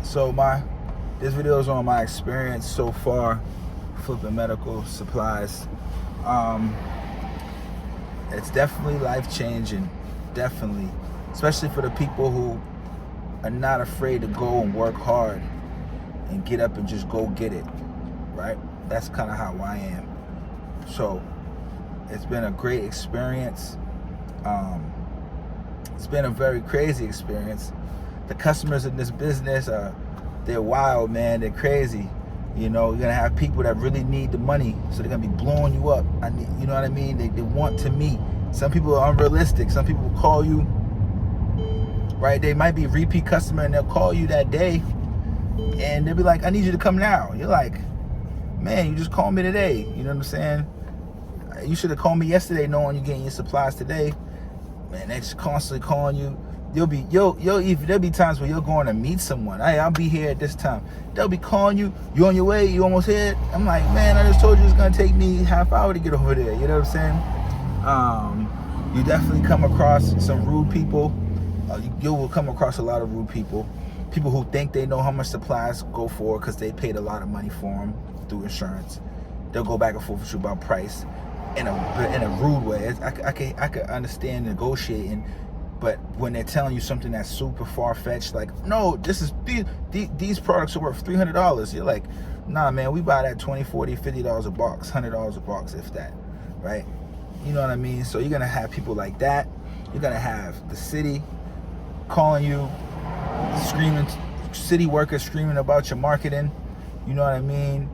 So this video is on my experience so far flipping medical supplies. It's definitely life-changing, definitely, especially for the people who are not afraid to go and work hard and get up and just go get it, right? That's kind of how I am. So it's been a great experience. It's been a very crazy experience. The customers in this business they're wild, man. They're crazy. You know, you're gonna have people that really need the money, so they're gonna be blowing you up. You know what I mean? They want to meet. Some people are unrealistic. Some people will call you, right? They might be a repeat customer and they'll call you that day and they'll be like, I need you to come now. You're like, man, you just called me today. You know what I'm saying? You should have called me yesterday knowing you're getting your supplies today. Man, they're just constantly calling you. There'll be times where you're going to meet someone. Hey, I'll be here at this time. They'll be calling you. You on your way? You almost here? I'm like, man, I just told you it's gonna take me half hour to get over there. You know what I'm saying? You definitely come across some rude people. You will come across a lot of rude people. People who think they know how much supplies go for because they paid a lot of money for them through insurance. They'll go back and forth with you about price in a rude way. I can understand negotiating. But when they're telling you something that's super far-fetched, like, no, these products are worth $300. You're like, nah, man, we buy that $20, $40, $50 a box, $100 a box, if that, right? You know what I mean? So you're going to have people like that. You're going to have the city calling you, screaming, city workers screaming about your marketing. You know what I mean?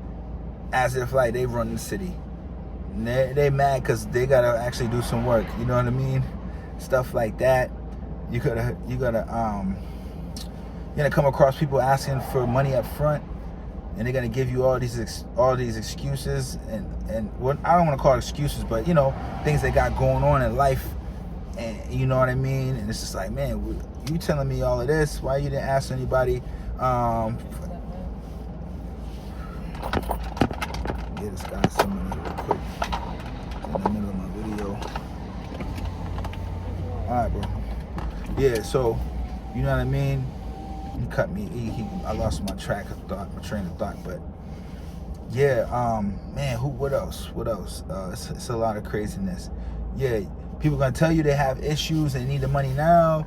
As if, like, they run the city. And they mad because they got to actually do some work. You know what I mean? Stuff like that. You're gonna come across people asking for money up front, and they're gonna give you all these excuses and what I don't want to call it excuses, but you know, things they got going on in life, and you know what I mean. And it's just like, man, you telling me all of this? Why you didn't ask anybody? Get this guy some money real quick in the middle of my video. Alright, bro. Yeah, so you know what I mean? He cut me. I lost my train of thought. But yeah, man, what else? It's a lot of craziness. Yeah, people gonna tell you they have issues, they need the money now,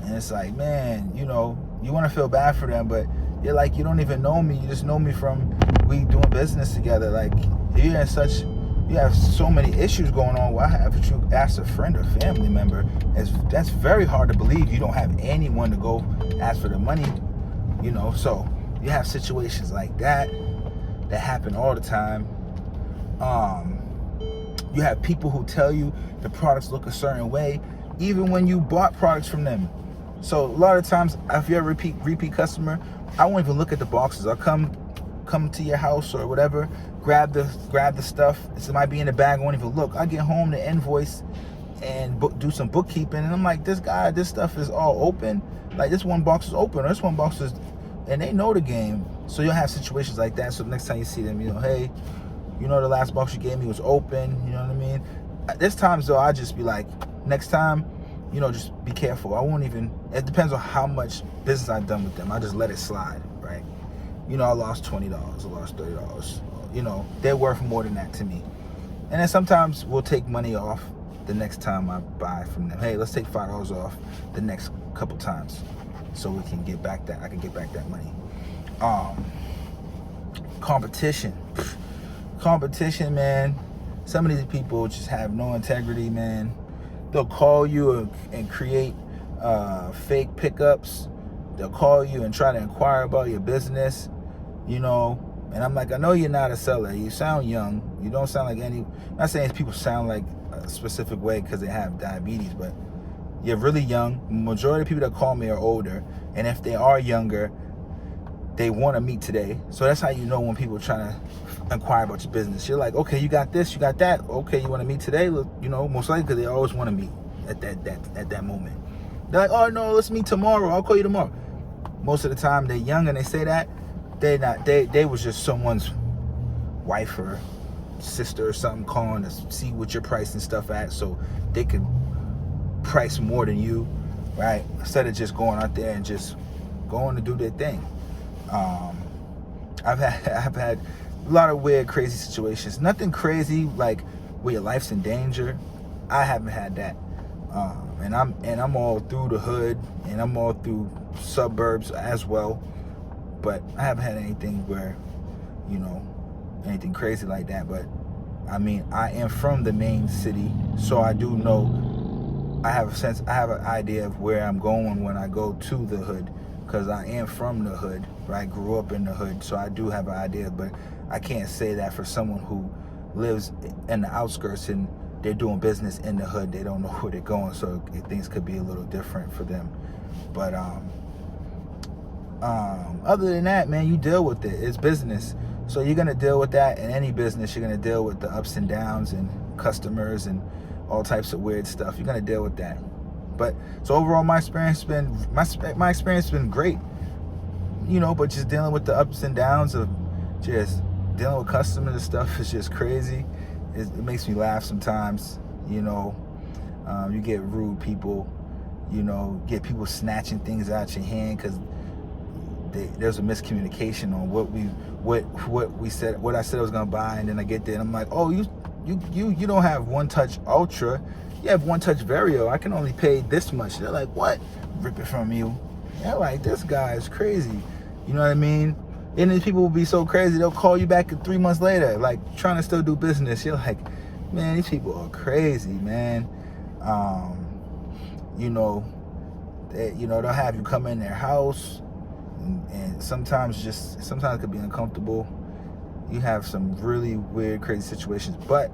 and it's like, man, you know, you want to feel bad for them, but you're like, you don't even know me. You just know me from we doing business together. Like, you have so many issues going on. Why haven't you asked a friend or family member? That's very hard to believe. You don't have anyone to go ask for the money, you know. So you have situations like that happen all the time. You have people who tell you the products look a certain way, even when you bought products from them. So a lot of times, if you're a repeat customer, I won't even look at the boxes. I'll come to your house or whatever, grab the stuff. It might be in the bag. I won't even look. I get home, the invoice, and do some bookkeeping, and I'm like, this stuff is all open. Like, this one box is open, or this one box is, and they know the game. So you'll have situations like that. So the next time you see them, you know, hey, you know, the last box you gave me was open. You know what I mean? This time, though, I just be like, next time, you know, just be careful. I won't even. It depends on how much business I've done with them. I just let it slide, right? You know, I lost $20, I lost $30. You know, they're worth more than that to me. And then sometimes we'll take money off the next time I buy from them. Hey, let's take $5 off the next couple times, so we can get back that. I can get back that money. Competition, man. Some of these people just have no integrity, man. They'll call you and create fake pickups. They'll call you and try to inquire about your business, you know. And I'm like, I know you're not a seller. You sound young. You don't sound like I'm not saying people sound like a specific way because they have diabetes, but you're really young. Majority of people that call me are older. And if they are younger, they want to meet today. So that's how you know when people are trying to inquire about your business. You're like, okay, you got this, you got that. Okay, you want to meet today? Look, you know, most likely because they always want to meet at that moment. They're like, oh no, let's meet tomorrow. I'll call you tomorrow. Most of the time they're young and they say that. They was just someone's wife or sister or something calling to see what your price and stuff at, so they could price more than you, right? Instead of just going out there and just going to do their thing. Um, I've had a lot of weird, crazy situations. Nothing crazy like where your life's in danger. I haven't had that. And I'm all through the hood, and I'm all through suburbs as well. But I haven't had anything where, anything crazy like that. But I mean, I am from the main city, so I do know. I have an idea of where I'm going when I go to the hood, because I am from the hood. Right? I grew up in the hood, so I do have an idea. But I can't say that for someone who lives in the outskirts and they're doing business in the hood. They don't know where they're going, so things could be a little different for them. But other than that, man, you deal with it. It's business, so you're gonna deal with that in any business. You're gonna deal with the ups and downs and customers and all types of weird stuff. You're gonna deal with that. But so overall, my experience has been great. But just dealing with the ups and downs of just dealing with customers and stuff is just crazy. It makes me laugh sometimes. You get rude people. Get people snatching things out your hand because there's a miscommunication on what we said, what I said I was gonna buy, and then I get there and I'm like, oh, you don't have One Touch Ultra, you have One Touch Vario. I can only pay this much. They're like, what? Rip it from you. They're like, this guy is crazy. You know what I mean? And then people will be so crazy, they'll call you back 3 months later, like trying to still do business. You're like, man, these people are crazy, man. They'll have you come in their house, and sometimes it could be uncomfortable. You have some really weird, crazy situations. But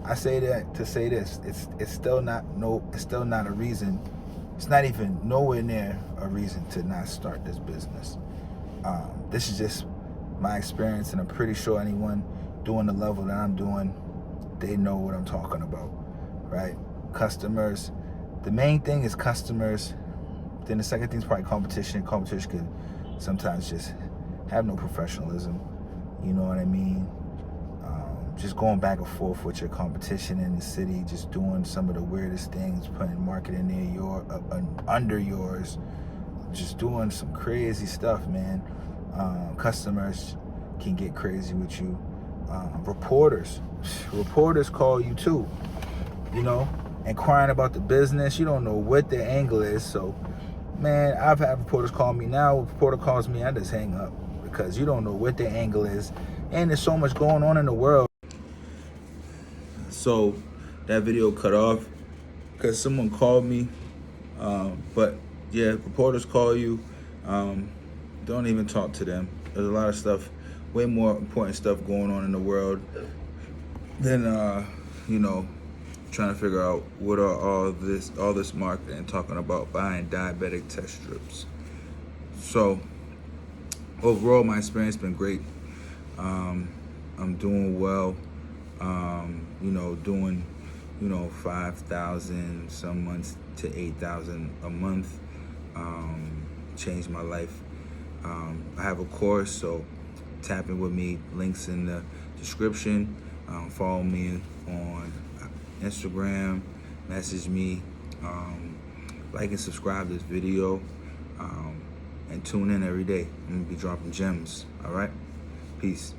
I say that to say this: it's still not a reason. It's not even nowhere near a reason to not start this business. This is just my experience, and I'm pretty sure anyone doing the level that I'm doing, they know what I'm talking about, right? Customers. The main thing is customers. Then the second thing is probably competition. Competition could sometimes just have no professionalism. You know what I mean? Just going back and forth with your competition in the city, just doing some of the weirdest things, putting marketing under yours, just doing some crazy stuff, man. Customers can get crazy with you. Reporters call you too, inquiring about the business. You don't know what their angle is. So, man, I've had reporters call me. Now, if a reporter calls me, I just hang up, because you don't know what their angle is. And there's so much going on in the world. So that video cut off because someone called me. But yeah, reporters call you. Don't even talk to them. There's a lot of stuff, way more important stuff going on in the world than trying to figure out what are all this marketing talking about buying diabetic test strips. So overall, my experience has been great. I'm doing well. Doing 5,000 some months to 8,000 a month. Changed my life. I have a course, so tap in with me. Links in the description. Follow me on Instagram. Message me. Like and subscribe to this video. And tune in every day. I'm gonna be dropping gems. All right. Peace.